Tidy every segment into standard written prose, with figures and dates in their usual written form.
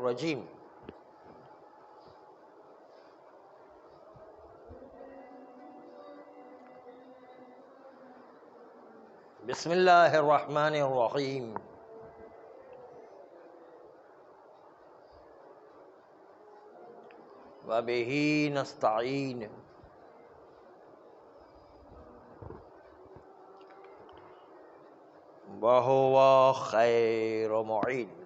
الرجیم بسم اللہ الرحمن الرحیم وبہ نستعین وہو خیر معین۔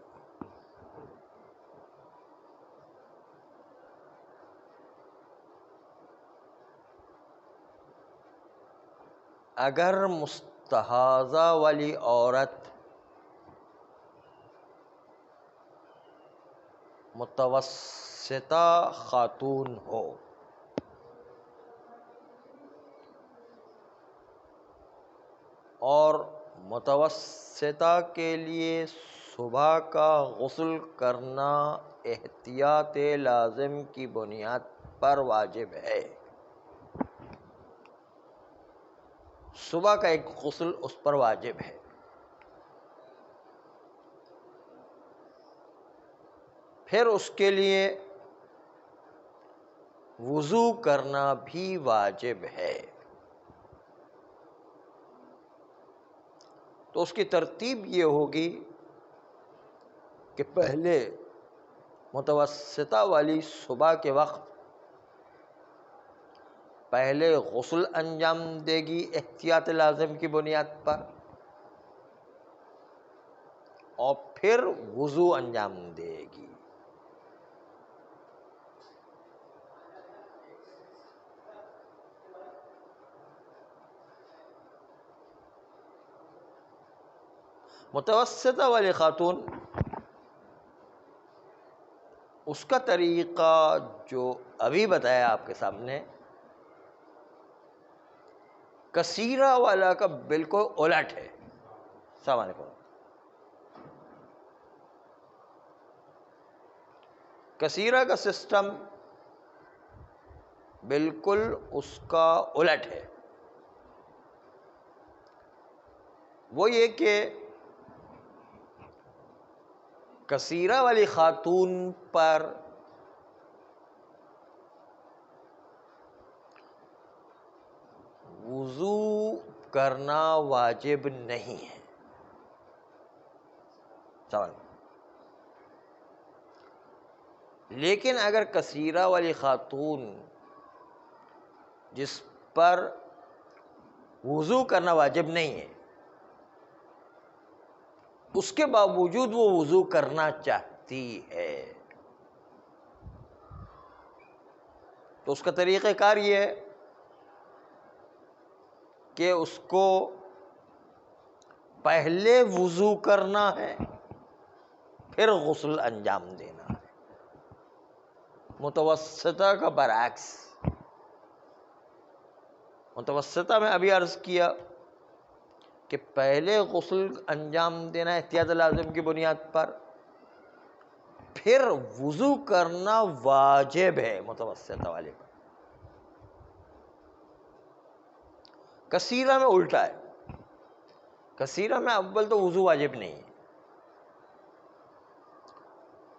اگر مستحاضہ والی عورت متوسطہ خاتون ہو اور متوسطہ کے لیے صبح کا غسل کرنا احتیاط لازم کی بنیاد پر واجب ہے، صبح کا ایک غسل اس پر واجب ہے، پھر اس کے لیے وضو کرنا بھی واجب ہے، تو اس کی ترتیب یہ ہوگی کہ پہلے متوسطہ والی صبح کے وقت پہلے غسل انجام دے گی احتیاط لازم کی بنیاد پر، اور پھر وضو انجام دے گی۔ متوسطہ والی خاتون، اس کا طریقہ جو ابھی بتایا آپ کے سامنے، کثیرہ والا کا بالکل الٹ ہے۔ السلام علیکم۔ کثیرہ کا سسٹم بالکل اس کا الٹ ہے، وہ یہ کہ کثیرہ والی خاتون پر وضو کرنا واجب نہیں ہے۔ سوال، لیکن اگر کثیرہ والی خاتون جس پر وضو کرنا واجب نہیں ہے، اس کے باوجود وہ وضو کرنا چاہتی ہے، تو اس کا طریقہ کار یہ ہے کہ اس کو پہلے وضو کرنا ہے، پھر غسل انجام دینا ہے، متوسطہ کا برعکس۔ متوسطہ میں ابھی عرض کیا کہ پہلے غسل انجام دینا احتیاط لازم کی بنیاد پر، پھر وضو کرنا واجب ہے متوسطہ والے پر۔ کثیرہ میں الٹا ہے، کثیرہ میں اول تو وضو واجب نہیں ہے،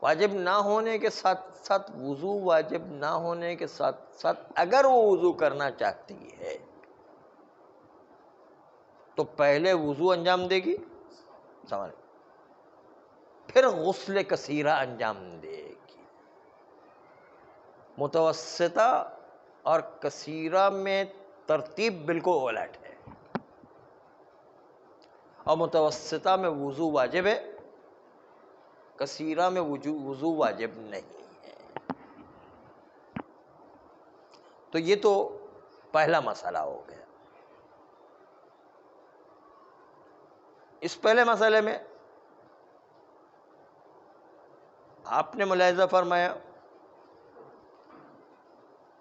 واجب نہ ہونے کے ساتھ ساتھ وضو واجب نہ ہونے کے ساتھ ساتھ اگر وہ وضو کرنا چاہتی ہے تو پہلے وضو انجام دے گی، سوال، پھر غسل کثیرہ انجام دے گی۔ متوسطہ اور کثیرہ میں ترتیب بالکل الٹ ہے، اور متوسطہ میں وضو واجب ہے، کثیرہ میں وضو واجب نہیں ہے۔ تو یہ تو پہلا مسئلہ ہو گیا۔ اس پہلے مسئلے میں آپ نے ملاحظہ فرمایا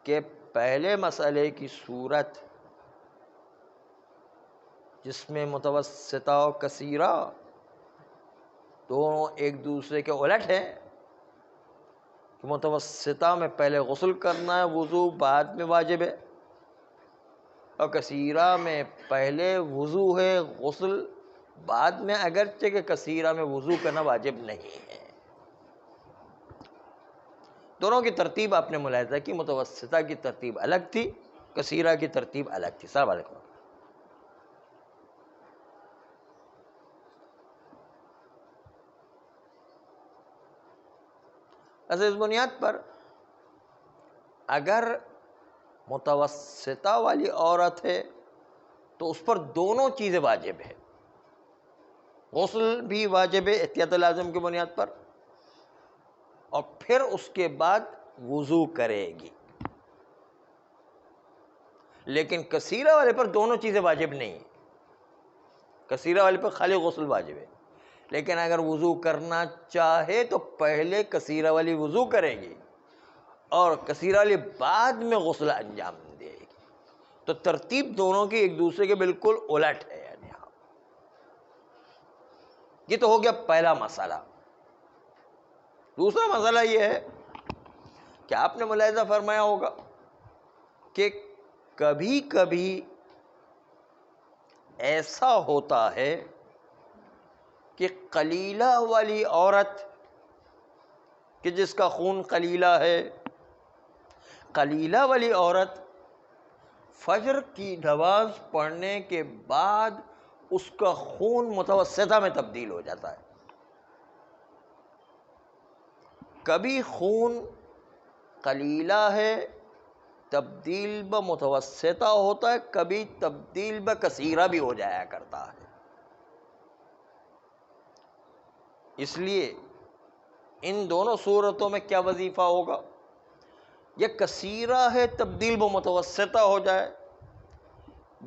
کہ پہلے مسئلے کی صورت جس میں متوسطہ و کثیرہ دونوں ایک دوسرے کے الٹ ہیں، کہ متوسطہ میں پہلے غسل کرنا ہے، وضو بعد میں واجب ہے، اور کثیرہ میں پہلے وضو ہے، غسل بعد میں، اگرچہ کہ کثیرہ میں وضو کرنا واجب نہیں ہے۔ دونوں کی ترتیب آپ نے ملاحظہ کی، متوسطہ کی ترتیب الگ تھی، کثیرہ کی ترتیب الگ تھی۔ السلام علیکم۔ اس بنیاد پر اگر متوسطہ والی عورت ہے تو اس پر دونوں چیزیں واجب ہے، غسل بھی واجب ہے احتیاط لازم کی بنیاد پر، اور پھر اس کے بعد وضو کرے گی۔ لیکن کثیرہ والے پر دونوں چیزیں واجب نہیں، کثیرہ والے پر خالی غسل واجب ہے، لیکن اگر وضو کرنا چاہے تو پہلے کثیرہ والی وضو کرے گی اور کثیرہ والی بعد میں غسل انجام دے گی۔ تو ترتیب دونوں کی ایک دوسرے کے بالکل الٹ ہے۔ یعنی یہ تو ہو گیا پہلا مسئلہ۔ دوسرا مسئلہ یہ ہے کہ آپ نے ملاحظہ فرمایا ہوگا کہ کبھی کبھی ایسا ہوتا ہے کہ قلیلہ والی عورت، کہ جس کا خون قلیلہ ہے، قلیلہ والی عورت فجر کی نماز پڑھنے کے بعد اس کا خون متوسطہ میں تبدیل ہو جاتا ہے۔ کبھی خون قلیلہ ہے تبدیل بمتوسطہ ہوتا ہے، کبھی تبدیل بکثیرہ بھی ہو جایا کرتا ہے۔ اس لیے ان دونوں صورتوں میں کیا وظیفہ ہوگا؟ یا کثیرہ ہے تبدیل بمتوسطہ ہو جائے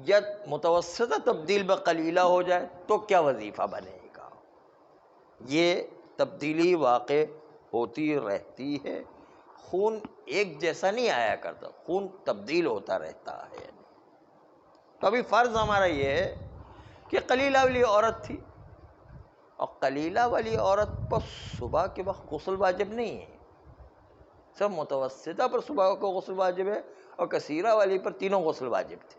یا متوسطہ تبدیل بقلیلہ ہو جائے تو کیا وظیفہ بنے گا؟ یہ تبدیلی واقع ہوتی رہتی ہے، خون ایک جیسا نہیں آیا کرتا، خون تبدیل ہوتا رہتا ہے۔ تو ابھی فرض ہمارا یہ ہے کہ قلیلہ والی عورت تھی، اور قلیلہ والی عورت پر صبح کے وقت غسل واجب نہیں ہے، صرف متوسطہ پر صبح کو غسل واجب ہے، اور کثیرہ والی پر تینوں غسل واجب تھے۔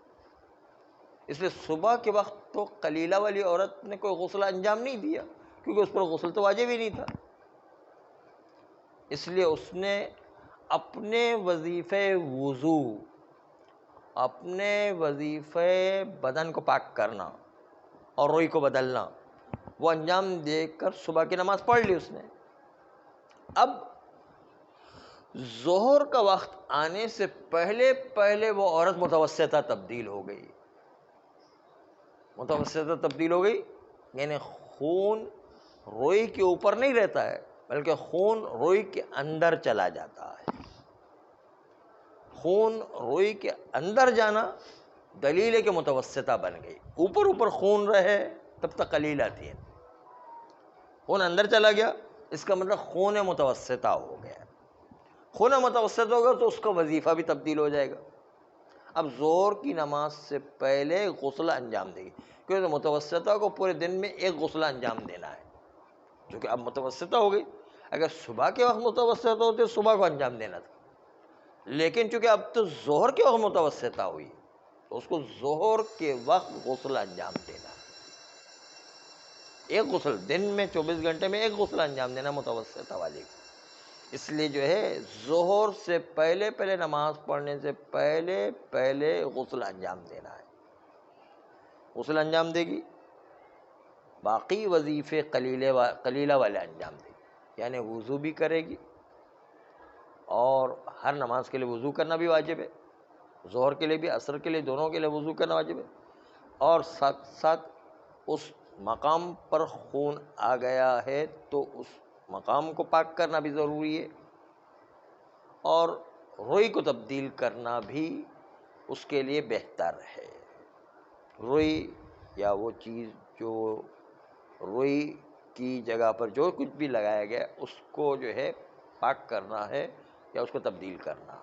اس لیے صبح کے وقت تو قلیلہ والی عورت نے کوئی غسل انجام نہیں دیا، کیونکہ اس پر غسل تو واجب ہی نہیں تھا۔ اس لیے اس نے اپنے وظیفے وضو، اپنے وظیفے بدن کو پاک کرنا اور روئی کو بدلنا، وہ انجام دے کر صبح کی نماز پڑھ لی اس نے۔ اب ظہر کا وقت آنے سے پہلے پہلے وہ عورت متوسطہ تبدیل ہو گئی، متوسطہ تبدیل ہو گئی، یعنی خون روئی کے اوپر نہیں رہتا ہے بلکہ خون روئی کے اندر چلا جاتا ہے۔ خون روئی کے اندر جانا دلیل ہے کہ متوسطہ بن گئی۔ اوپر اوپر خون رہے تب تک قلیلہ تھی، خون اندر چلا گیا، اس کا مطلب خون متوسطہ ہو گیا۔ خون متوسط ہوگا تو اس کا وظیفہ بھی تبدیل ہو جائے گا۔ اب ظہر کی نماز سے پہلے غسل انجام دے گی، کیونکہ متوسطہ کو پورے دن میں ایک غسل انجام دینا ہے، کیونکہ اب متوسطہ ہو گئی۔ اگر صبح کے وقت متوسطہ ہوتے صبح کو انجام دینا تھا، لیکن چونکہ اب تو ظہر کے وقت متوسطہ ہوئی تو اس کو ظہر کے وقت غسل انجام دینا، ایک غسل دن میں 24 گھنٹے میں ایک غسل انجام دینا متوسطہ والے کو۔ اس لیے جو ہے ظہر سے پہلے پہلے نماز پڑھنے سے پہلے پہلے غسل انجام دینا ہے، غسل انجام دے گی، باقی وظیفے قلیلہ والے انجام دے گی، یعنی وضو بھی کرے گی، اور ہر نماز کے لیے وضو کرنا بھی واجب ہے، ظہر کے لیے بھی عصر کے لیے دونوں کے لیے وضو کرنا واجب ہے، اور ساتھ ساتھ اس مقام پر خون آ گیا ہے تو اس مقام کو پاک کرنا بھی ضروری ہے، اور روئی کو تبدیل کرنا بھی اس کے لیے بہتر ہے۔ روئی یا وہ چیز جو روئی کی جگہ پر جو کچھ بھی لگایا گیا اس کو جو ہے پاک کرنا ہے یا اس کو تبدیل کرنا ہے۔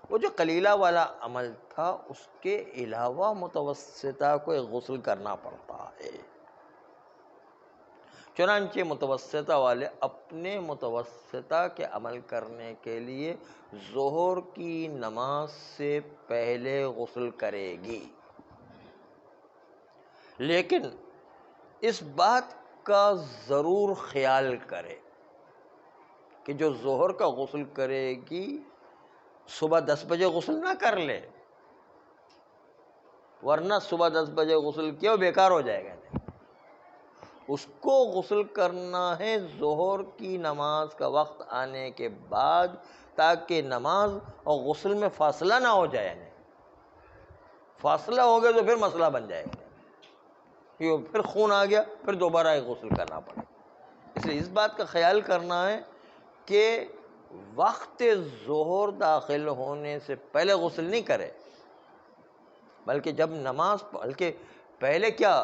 وہ جو قلیلہ والا عمل تھا اس کے علاوہ متوسطہ کو ایک غسل کرنا پڑتا ہے، چنانچہ متوسطہ والے اپنے متوسطہ کے عمل کرنے کے لیے ظہر کی نماز سے پہلے غسل کرے گی، لیکن اس بات کا ضرور خیال کرے کہ جو ظہر کا غسل کرے گی صبح 10 بجے غسل نہ کر لے، ورنہ صبح 10 بجے غسل کیا وہ بیکار ہو جائے گا. اس کو غسل کرنا ہے ظہر کی نماز کا وقت آنے کے بعد، تاکہ نماز اور غسل میں فاصلہ نہ ہو جائے. فاصلہ ہو گیا تو پھر مسئلہ بن جائے گا، پھر خون آ گیا، پھر دوبارہ ایک غسل کرنا پڑے. اس لیے اس بات کا خیال کرنا ہے کہ وقت ظہر داخل ہونے سے پہلے غسل نہیں کرے، بلکہ جب نماز، بلکہ پہلے کیا،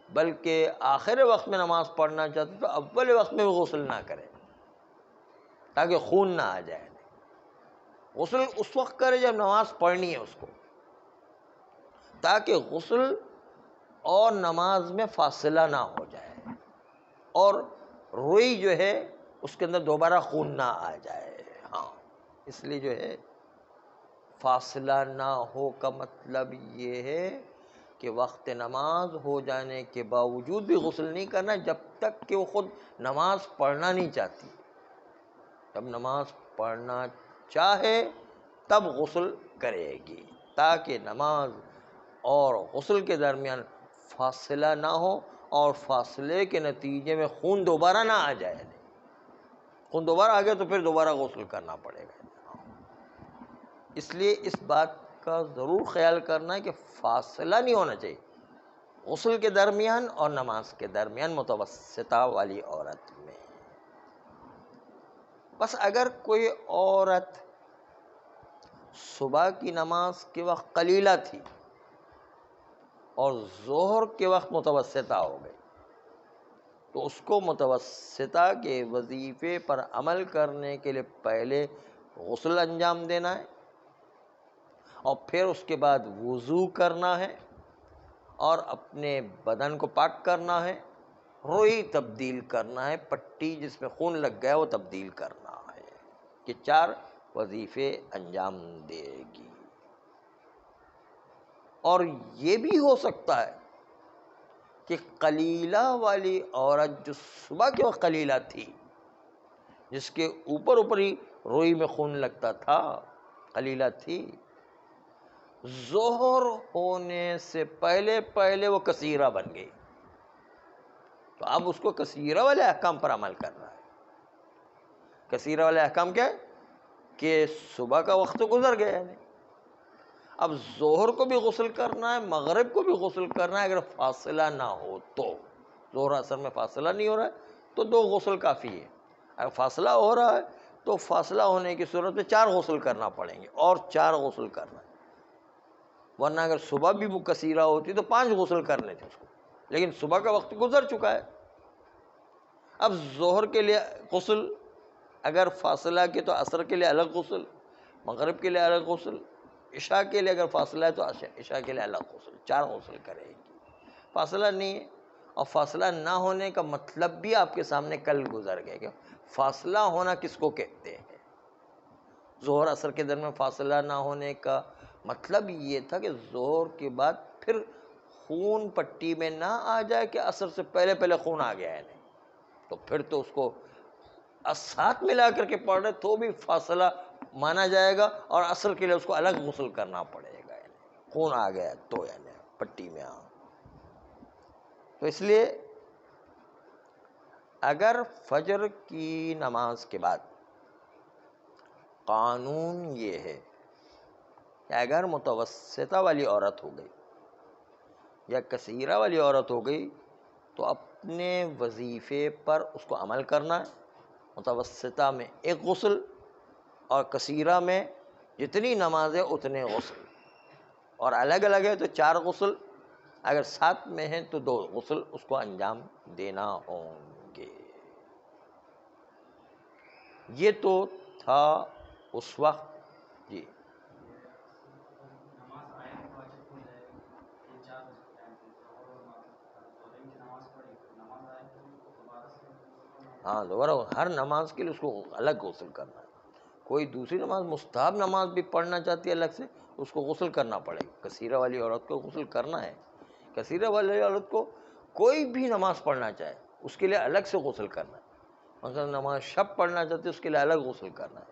بلکہ آخر وقت میں نماز پڑھنا چاہتے تو اول وقت میں غسل نہ کرے تاکہ خون نہ آ جائے. غسل اس وقت کرے جب نماز پڑھنی ہے اس کو، تاکہ غسل اور نماز میں فاصلہ نہ ہو جائے اور روئی جو ہے اس کے اندر دوبارہ خون نہ آ جائے. ہاں، اس لیے جو ہے فاصلہ نہ ہو کا مطلب یہ ہے کہ وقت نماز ہو جانے کے باوجود بھی غسل نہیں کرنا جب تک کہ وہ خود نماز پڑھنا نہیں چاہتی. جب نماز پڑھنا چاہے تب غسل کرے گی، تاکہ نماز اور غسل کے درمیان فاصلہ نہ ہو اور فاصلے کے نتیجے میں خون دوبارہ نہ آ جائے. خون دوبارہ آ گیا تو پھر دوبارہ غسل کرنا پڑے گا. اس لیے اس بات کا ضرور خیال کرنا ہے کہ فاصلہ نہیں ہونا چاہیے غسل کے درمیان اور نماز کے درمیان متوسطہ والی عورت میں. بس اگر کوئی عورت صبح کی نماز کے وقت قلیلہ تھی اور ظہر کے وقت متوسطہ ہو گئی تو اس کو متوسطہ کے وظیفے پر عمل کرنے کے لیے پہلے غسل انجام دینا ہے اور پھر اس کے بعد وضو کرنا ہے اور اپنے بدن کو پاک کرنا ہے، روئی تبدیل کرنا ہے، پٹی جس میں خون لگ گیا وہ تبدیل کرنا ہے. کہ 4 وظیفے انجام دے گی. اور یہ بھی ہو سکتا ہے کہ قلیلہ والی عورت جو صبح کے وقت قلیلہ تھی، جس کے اوپر ہی روئی میں خون لگتا تھا، قلیلہ تھی، ظہر ہونے سے پہلے وہ کثیرہ بن گئی، تو اب اس کو کثیرہ والے احکام پر عمل کرنا ہے. کثیرہ والے احکام کیا ہے کہ صبح کا وقت تو گزر گیا ہے، اب ظہر کو بھی غسل کرنا ہے، مغرب کو بھی غسل کرنا ہے. اگر فاصلہ نہ ہو تو، ظہر اثر میں فاصلہ نہیں ہو رہا ہے تو 2 غسل کافی ہے. اگر فاصلہ ہو رہا ہے تو فاصلہ ہونے کی صورت میں 4 غسل کرنا پڑیں گے اور 4 غسل کرنا ہے. ورنہ اگر صبح بھی وہ کثیرہ ہوتی تو 5 غسل کرنے تھے اس کو، لیکن صبح کا وقت گزر چکا ہے. اب ظہر کے لیے غسل اگر فاصلہ کے تو عصر کے لیے الگ غسل، مغرب کے لیے الگ غسل، عشاء کے لیے اگر فاصلہ ہے تو عشاء کے لیے الگ غسل، 4 غسل کرے گی. فاصلہ نہیں ہے، اور فاصلہ نہ ہونے کا مطلب بھی آپ کے سامنے کل گزر گیا کہ فاصلہ ہونا کس کو کہتے ہیں. ظہر عصر کے درمیان فاصلہ نہ ہونے کا مطلب یہ تھا کہ ظہر کے بعد پھر خون پٹی میں نہ آ جائے کہ عصر سے پہلے خون آ گیا ہے، نہیں تو پھر تو اس کو ساتھ ملا کر کے پڑھ رہے تو بھی فاصلہ مانا جائے گا اور عصر کے لیے اس کو الگ غسل کرنا پڑے گا، خون آ گیا تو پٹی میں آ. تو اس لیے اگر فجر کی نماز کے بعد قانون یہ ہے کہ اگر متوسطہ والی عورت ہو گئی یا کثیرہ والی عورت ہو گئی تو اپنے وظیفے پر اس کو عمل کرنا ہے. متوسطہ میں 1 غسل اور کثیرہ میں جتنی نمازیں اتنے غسل، اور الگ الگ ہے تو 4 غسل، اگر ساتھ میں ہیں تو 2 غسل اس کو انجام دینا ہوں گے. یہ تو تھا اس وقت. جی ہاں، دوبارہ ہر نماز کے لیے اس کو الگ غسل کرنا ہے. کوئی دوسری نماز مستحب نماز بھی پڑھنا چاہتی ہے الگ سے، اس کو غسل کرنا پڑے گا. کثیرہ والی عورت کو غسل کرنا ہے. کثیرہ والی عورت کو کوئی بھی نماز پڑھنا چاہے اس کے لیے الگ سے غسل کرنا ہے. مثلا نماز شب پڑھنا چاہتے اس کے لیے الگ غسل کرنا ہے،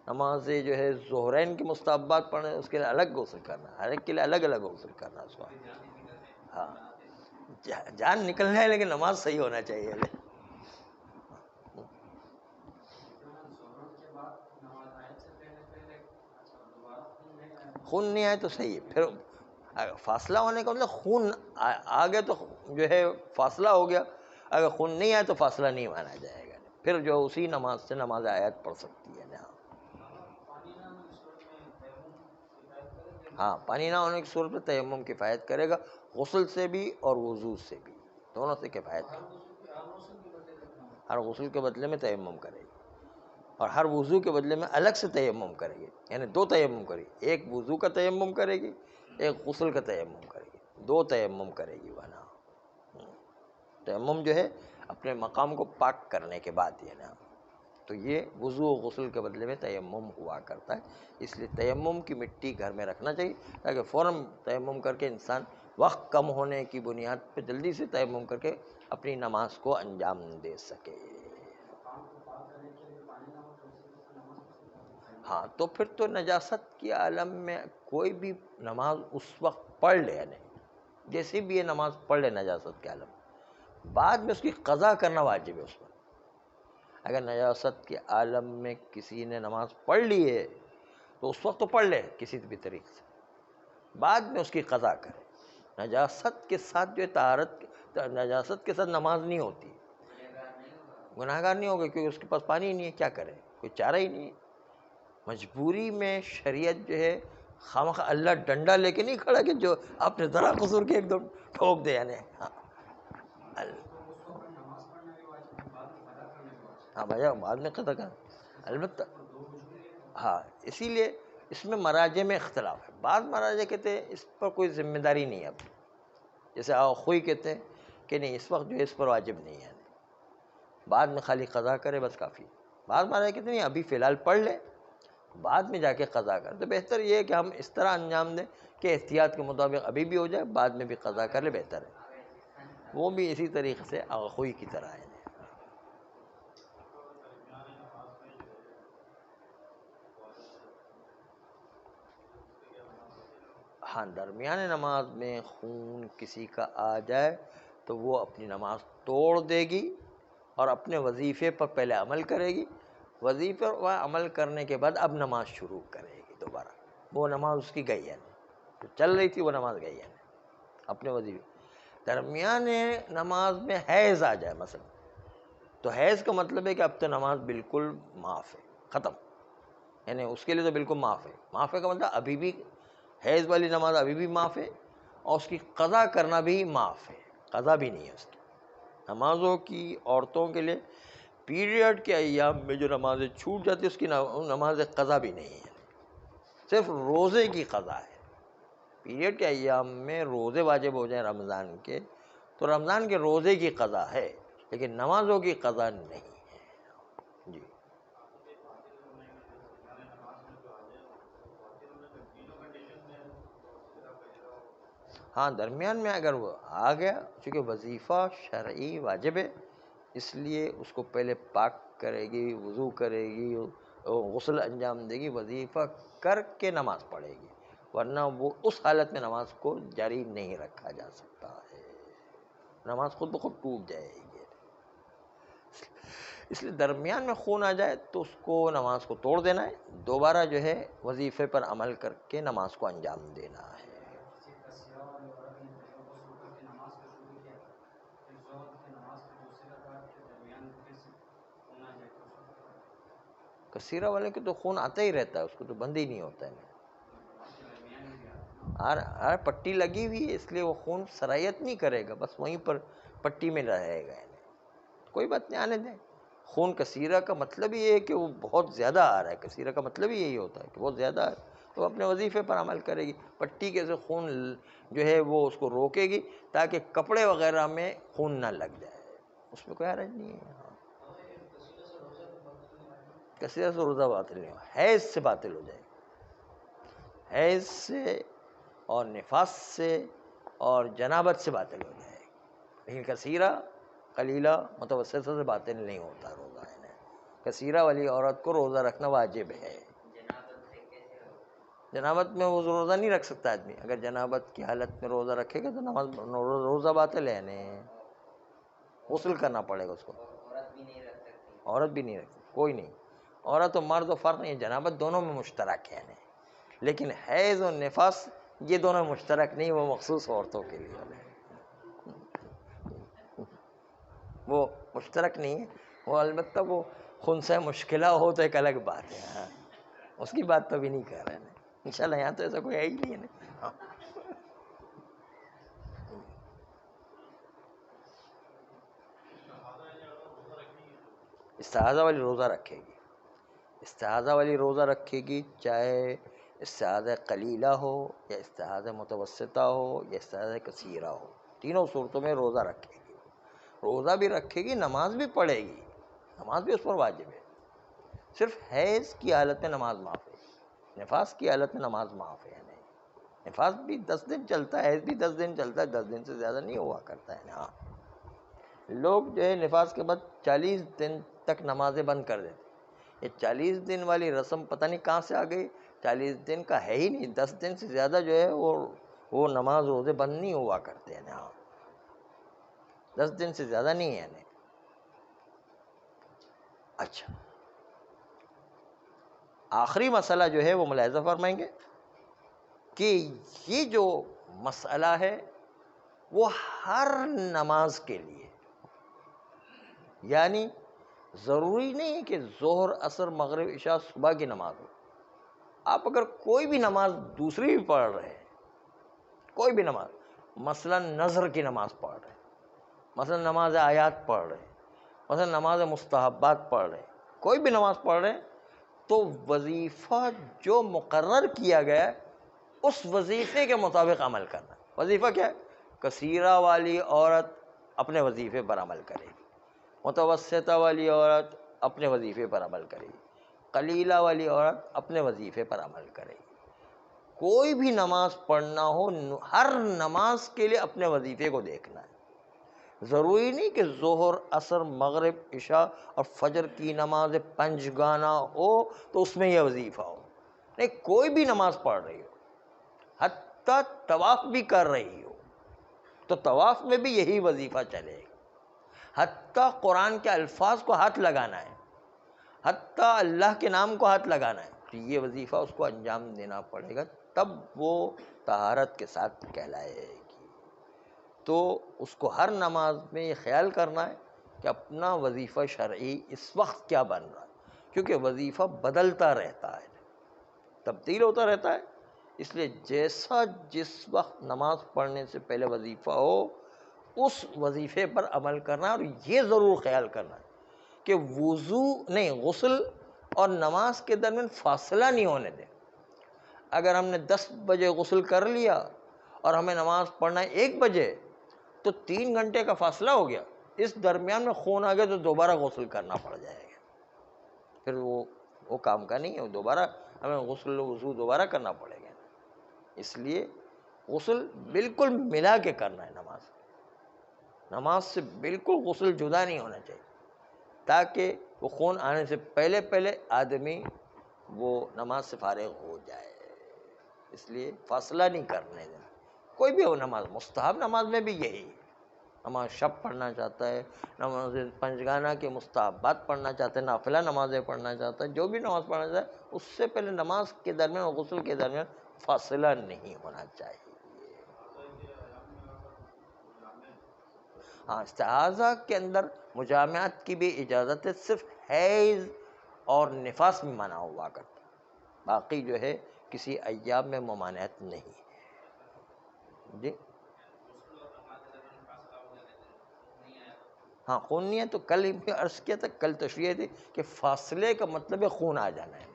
نماز جو ہے ظہرین کی مستحبات پڑھنا ہے اس کے لیے الگ غسل کرنا ہے، ہر ایک کے لیے الگ الگ غسل کرنا ہے اس کو. ہاں جان نکلنا ہے لیکن نماز صحیح ہونا چاہیے. خون نہیں آئے تو صحیح ہے، پھر فاصلہ ہونے کا مطلب خون آ گیا تو جو ہے فاصلہ ہو گیا، اگر خون نہیں آئے تو فاصلہ نہیں مانا جائے گا، پھر جو اسی نماز سے نماز آیت پڑھ سکتی ہے نا. ہاں پانی نہ ہونے کی صورت میں تیمم کفایت کرے گا، غسل سے بھی اور وضو سے بھی، دونوں سے کفایت کرے گا. ہر غسل کے بدلے میں تیمم کرے گی، اور ہر وضو کے بدلے میں الگ سے تیمم کرے گی، یعنی دو تیمم کرے گی، ایک وضو کا تیمم کرے گی، ایک غسل کا تیمم کرے گی، دو تیمم کرے گی. ورنہ تیمم جو ہے اپنے مقام کو پاک کرنے کے بعد ہے نا، تو یہ وضو و غسل کے بدلے میں تیمم ہوا کرتا ہے. اس لیے تیمم کی مٹی گھر میں رکھنا چاہیے تاکہ فوراً تیمم کر کے انسان وقت کم ہونے کی بنیاد پہ جلدی سے تیمم کر کے اپنی نماز کو انجام دے سکے. ہاں تو پھر تو نجاست کی عالم میں کوئی بھی نماز اس وقت پڑھ لے، نہیں جیسے بھی یہ نماز پڑھ لے نجاست کے عالم، بعد میں اس کی قضا کرنا واجب ہے اس پر. اگر نجاست کے عالم میں کسی نے نماز پڑھ لی ہے تو اس وقت تو پڑھ لے کسی بھی طریقے سے، بعد میں اس کی قضا کرے. نجاست کے ساتھ جو طہارت، نجاست کے ساتھ نماز نہیں ہوتی، گناہ گار نہیں ہوگا کیونکہ اس کے پاس پانی ہی نہیں ہے، کیا کرے، کوئی چارہ ہی نہیں ہے. مجبوری میں شریعت جو ہے خامخواہ اللہ ڈنڈا لے کے نہیں کھڑا کہ جو آپ نے ذرا قصور کے ایک دم ٹھوک دے، یعنی ہاں بھائی بعد میں قضا کر البتہ. ہاں اسی لیے اس میں مراجع میں اختلاف ہے. بعض مراجع کہتے ہیں اس پر کوئی ذمہ داری نہیں ہے اپنی، جیسے آخوئی کہتے ہیں کہ نہیں اس وقت جو ہے اس پر واجب نہیں ہے، بعد میں خالی قضا کرے بس کافی. بعض مراجع کہتے ہیں نہیں ابھی فی الحال پڑھ لے، بعد میں جا کے قضا کر. تو بہتر یہ ہے کہ ہم اس طرح انجام دیں کہ احتیاط کے مطابق ابھی بھی ہو جائے، بعد میں بھی قضا کر لے، بہتر ہے. وہ بھی اسی طریقے سے آخوئی کی طرح ہے. ہاں درمیان نماز میں خون کسی کا آ جائے تو وہ اپنی نماز توڑ دے گی اور اپنے وظیفے پر پہلے عمل کرے گی، وظیفے پر عمل کرنے کے بعد اب نماز شروع کرے گی دوبارہ. وہ نماز اس کی گئی ہے، جو چل رہی تھی وہ نماز گئی ہے اپنے وظیفے. درمیان نماز میں حیض آ جائے مثلا، تو حیض کا مطلب ہے کہ اب تو نماز بالکل معاف ہے، ختم، یعنی اس کے لیے تو بالکل معاف ہے. معاف ہے کا مطلب ابھی بھی حیض والی نماز ابھی بھی معاف ہے، اور اس کی قضا کرنا بھی معاف ہے، قضا بھی نہیں ہے اس کی. نمازوں کی عورتوں کے لیے پیریڈ کے ایام میں جو نمازیں چھوٹ جاتی ہے اس کی نماز قضا بھی نہیں ہے، صرف روزے کی قضا ہے. پیریڈ کے ایام میں روزے واجب ہو جائیں رمضان کے تو رمضان کے روزے کی قضا ہے، لیکن نمازوں کی قضا نہیں ہے. جی ہاں درمیان میں اگر وہ آ گیا، چونکہ وظیفہ شرعی واجب ہے اس لیے اس کو پہلے پاک کرے گی، وضو کرے گی، غسل انجام دے گی، وظیفہ کر کے نماز پڑھے گی، ورنہ وہ اس حالت میں نماز کو جاری نہیں رکھا جا سکتا ہے، نماز خود بخود ٹوٹ جائے گی. اس لیے درمیان میں خون آ جائے تو اس کو نماز کو توڑ دینا ہے، دوبارہ جو ہے وظیفے پر عمل کر کے نماز کو انجام دینا ہے. کثیرہ والے کے تو خون آتا ہی رہتا ہے، اس کو تو بند ہی نہیں ہوتا ہے. اور پٹی لگی ہوئی ہے اس لیے وہ خون سرایت نہیں کرے گا، بس وہیں پر پٹی میں رہے گا، کوئی بات نہیں، آنے دیں. خون کثیرہ کا مطلب یہ ہے کہ وہ بہت زیادہ آ رہا ہے، کثیرہ کا مطلب ہی یہی ہوتا ہے کہ بہت زیادہ آ رہا ہے، تو اپنے وظیفے پر عمل کرے گی. پٹی کے سے خون جو ہے وہ اس کو روکے گی تاکہ کپڑے وغیرہ میں خون نہ لگ جائے، اس میں کوئی حرج نہیں ہے. کثیرہ سے روزہ باطل نہیں ہو، حیض سے باطل ہو جائے گا، حیض سے اور نفاس سے اور جنابت سے باطل ہو جائے گا، لیکن کثیرہ قلیلہ متوسطہ سے باطل نہیں ہوتا روزہ ہے. کثیرہ والی عورت کو روزہ رکھنا واجب ہے. جنابت میں وہ روزہ نہیں رکھ سکتا آدمی. اگر جنابت کی حالت میں روزہ رکھے گا تو روزہ باطل ہے. غسل کرنا پڑے گا اس کو. عورت بھی نہیں رکھ سکتی, کوئی نہیں. عورت و مرد و فرق نہیں, جنابت دونوں میں مشترک ہے. لیکن حیض و نفاس یہ دونوں مشترک نہیں, وہ مخصوص عورتوں کے لیے وہ مشترک نہیں ہے. وہ البتہ وہ خنثی مشکلہ ہو تو ایک الگ بات ہے, اس کی بات تو ابھی نہیں کر رہے ہیں. انشاءاللہ یہاں تو ایسا کوئی ہے ہی نہیں ہے. استحاضہ والی روزہ رکھے گی. استحاضہ والی روزہ رکھے گی, چاہے استحاضہ قلیلہ ہو یا استحاضہ متوسطہ ہو یا استحاضہ کثیرہ ہو, تینوں صورتوں میں روزہ رکھے گی. روزہ بھی رکھے گی, نماز بھی پڑھے گی, نماز بھی اس پر واجب ہے. صرف حیض کی حالت میں نماز معاف ہے, نفاس کی حالت میں نماز معاف ہے. نفاس بھی 10 دن چلتا ہے, حیض بھی 10 دن چلتا ہے, 10 دن سے زیادہ نہیں ہوا کرتا ہے. ہاں لوگ جو ہے نفاس کے بعد 40 دن تک نمازیں بند کر دیتے. یہ 40 دن والی رسم پتہ نہیں کہاں سے آ گئی. 40 دن کا ہے ہی نہیں, 10 دن سے زیادہ جو ہے وہ نماز روزے بند نہیں ہوا کرتے ہیں. ہاں 10 دن سے زیادہ نہیں ہے. اچھا, آخری مسئلہ جو ہے وہ ملاحظہ فرمائیں گے کہ یہ جو مسئلہ ہے وہ ہر نماز کے لیے, یعنی ضروری نہیں ہے کہ ظہر عصر مغرب عشاء صبح کی نماز ہو. آپ اگر کوئی بھی نماز دوسری بھی پڑھ رہے ہیں, کوئی بھی نماز, مثلا نظر کی نماز پڑھ رہے ہیں, مثلا نماز آیات پڑھ رہے ہیں, مثلا نماز مستحبات پڑھ رہے ہیں, کوئی بھی نماز پڑھ رہے ہیں, تو وظیفہ جو مقرر کیا گیا ہے اس وظیفے کے مطابق عمل کرنا. وظیفہ کیا ہے؟ کثیرہ والی عورت اپنے وظیفے پر عمل کرے گی, متوسطہ والی عورت اپنے وظیفے پر عمل کرے گی, قلیلہ والی عورت اپنے وظیفے پر عمل کرے گی. کوئی بھی نماز پڑھنا ہو, ہر نماز کے لیے اپنے وظیفے کو دیکھنا ہے. ضروری نہیں کہ ظہر عصر مغرب عشاء اور فجر کی نماز پنج گانا ہو تو اس میں یہ وظیفہ ہو. نہیں, کوئی بھی نماز پڑھ رہی ہو, حتیٰ طواف بھی کر رہی ہو تو طواف میں بھی یہی وظیفہ چلے گا. حتیٰ قرآن کے الفاظ کو ہاتھ لگانا ہے, حتیٰ اللہ کے نام کو ہاتھ لگانا ہے, تو یہ وظیفہ اس کو انجام دینا پڑے گا, تب وہ طہارت کے ساتھ کہلائے گی. تو اس کو ہر نماز میں یہ خیال کرنا ہے کہ اپنا وظیفہ شرعی اس وقت کیا بن رہا ہے, کیونکہ وظیفہ بدلتا رہتا ہے, تبدیل ہوتا رہتا ہے. اس لیے جیسا جس وقت نماز پڑھنے سے پہلے وظیفہ ہو اس وظیفے پر عمل کرنا, اور یہ ضرور خیال کرنا ہے کہ وضو نہیں, غسل اور نماز کے درمیان فاصلہ نہیں ہونے دیں. اگر ہم نے 10 بجے غسل کر لیا اور ہمیں نماز پڑھنا ہے 1 بجے تو 3 گھنٹے کا فاصلہ ہو گیا, اس درمیان میں خون آ گیا تو دوبارہ غسل کرنا پڑ جائے گا. پھر وہ کام کا نہیں ہے, دوبارہ ہمیں غسل وضو دوبارہ کرنا پڑے گا. اس لیے غسل بالکل ملا کے کرنا ہے. نماز سے بالکل غسل جدا نہیں ہونا چاہیے, تاکہ وہ خون آنے سے پہلے آدمی وہ نماز سے فارغ ہو جائے. اس لیے فاصلہ نہیں کرنے دینا. کوئی بھی ہو نماز, مستحب نماز میں بھی یہی ہے. نماز شب پڑھنا چاہتا ہے, نماز پنجگانہ کے مستحبات پڑھنا چاہتا ہے, نافلہ نمازیں پڑھنا چاہتا ہے, جو بھی نماز پڑھنا چاہتا ہے اس سے پہلے نماز کے درمیان اور غسل کے درمیان فاصلہ نہیں ہونا چاہیے. ہاں, استحاضہ کے اندر مجامعات کی بھی اجازت ہے, صرف حیض اور نفاس میں منع ہوا کرتا, باقی جو ہے کسی ایام میں ممانعت نہیں ہے. جی ہاں, خون نہیں ہے تو کل ہی عرض کیا تھا, کل تشریح تھی کہ فاصلے کا مطلب ہے خون آ جانا ہے.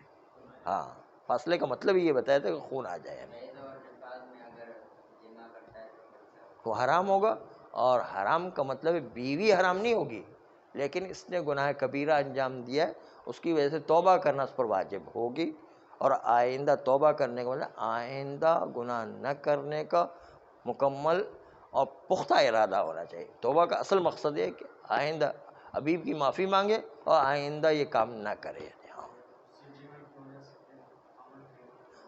ہاں, فاصلے کا مطلب یہ بتایا تھا کہ خون آ جائے. وہ حرام ہوگا, اور حرام کا مطلب بیوی حرام نہیں ہوگی, لیکن اس نے گناہ کبیرہ انجام دیا ہے, اس کی وجہ سے توبہ کرنا اس پر واجب ہوگی. اور آئندہ توبہ کرنے کا مطلب آئندہ گناہ نہ کرنے کا مکمل اور پختہ ارادہ ہونا چاہیے. توبہ کا اصل مقصد یہ ہے کہ آئندہ ابھی کی معافی مانگے اور آئندہ یہ کام نہ کرے. ہاں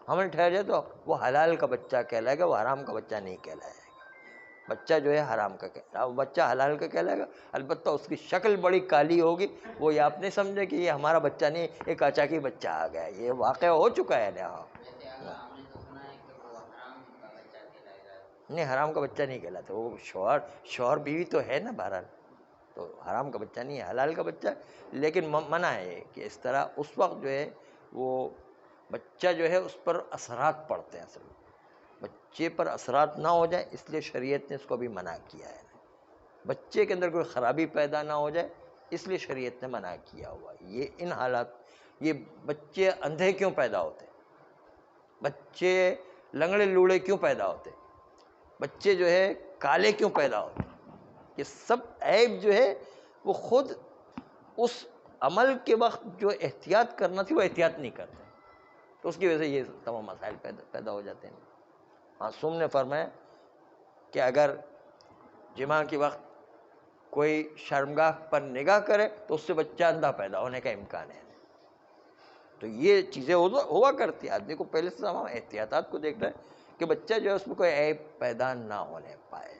حمل ٹھہر جائے تو وہ حلال کا بچہ کہلائے گا, وہ حرام کا بچہ نہیں کہلائے گا. بچہ جو ہے حرام کا کہلائے گا, بچہ حلال کا کہلائے گا. البتہ اس کی شکل بڑی کالی ہوگی, وہ یہ آپ نے سمجھے کہ یہ ہمارا بچہ نہیں, ایک اچاکی بچہ آ گیا, یہ واقعہ ہو چکا ہے. نہیں, حرام کا بچہ نہیں کہلاتا, وہ شوہر بیوی تو ہے نا بہرحال, تو حرام کا بچہ نہیں ہے, حلال کا بچہ. لیکن منع ہے کہ اس طرح اس وقت جو ہے وہ بچہ جو ہے اس پر اثرات پڑتے ہیں. اصل بچے پر اثرات نہ ہو جائے اس لیے شریعت نے اس کو بھی منع کیا ہے. بچے کے اندر کوئی خرابی پیدا نہ ہو جائے اس لیے شریعت نے منع کیا ہوا. یہ ان حالات, یہ بچے اندھے کیوں پیدا ہوتے, بچے لنگڑے لوڑے کیوں پیدا ہوتے, بچے جو ہے کالے کیوں پیدا ہوتے, یہ سب عیب جو ہے وہ خود اس عمل کے وقت جو احتیاط کرنا تھی وہ احتیاط نہیں کرتے, تو اس کی وجہ سے یہ تمام مسائل پیدا ہو جاتے ہیں. معصوم نے فرمایا کہ اگر جماع کے وقت کوئی شرمگاہ پر نگاہ کرے تو اس سے بچہ اندھا پیدا ہونے کا امکان ہے. تو یہ چیزیں ہوا کرتی, آدمی کو پہلے سے تمام احتیاطات کو دیکھنا ہے کہ بچہ جو ہے اس میں کوئی عیب پیدا نہ ہونے پائے.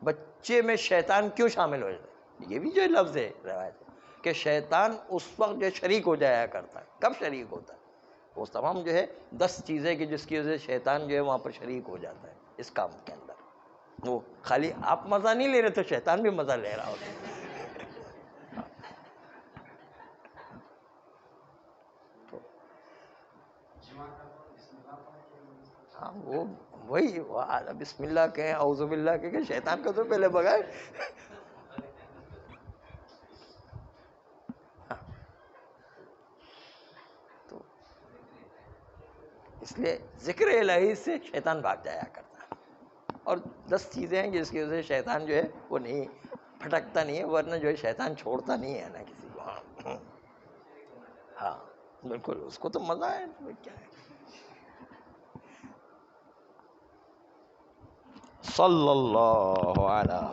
بچے میں شیطان کیوں شامل ہو جاتا ہے, یہ بھی جو لفظ ہے روایت کہ شیطان اس وقت جو شریک ہو جایا کرتا ہے. کب شریک ہوتا ہے, وہ تمام جو ہے 10 چیزیں کہ جس کی وجہ سے شیطان جو ہے وہاں پر شریک ہو جاتا ہے اس کام کے اندر. وہ خالی آپ مزہ نہیں لے رہے تو شیطان بھی مزہ لے رہا ہوتا ہے. ہاں وہی بسم اللہ کہیں, اعوذ باللہ کہیں, شیطان کو تو پہلے بگائے. تو اس لیے ذکر الہی سے شیطان بھاگ جایا کرتا ہے. اور 10 چیزیں ہیں جس کی وجہ سے شیطان جو ہے وہ نہیں پھٹکتا نہیں ہے, ورنہ جو ہے شیطان چھوڑتا نہیں ہے نا کسی کو. ہاں بالکل, اس کو تو مزہ ہے, کیا ہے. صلی اللہ علیہ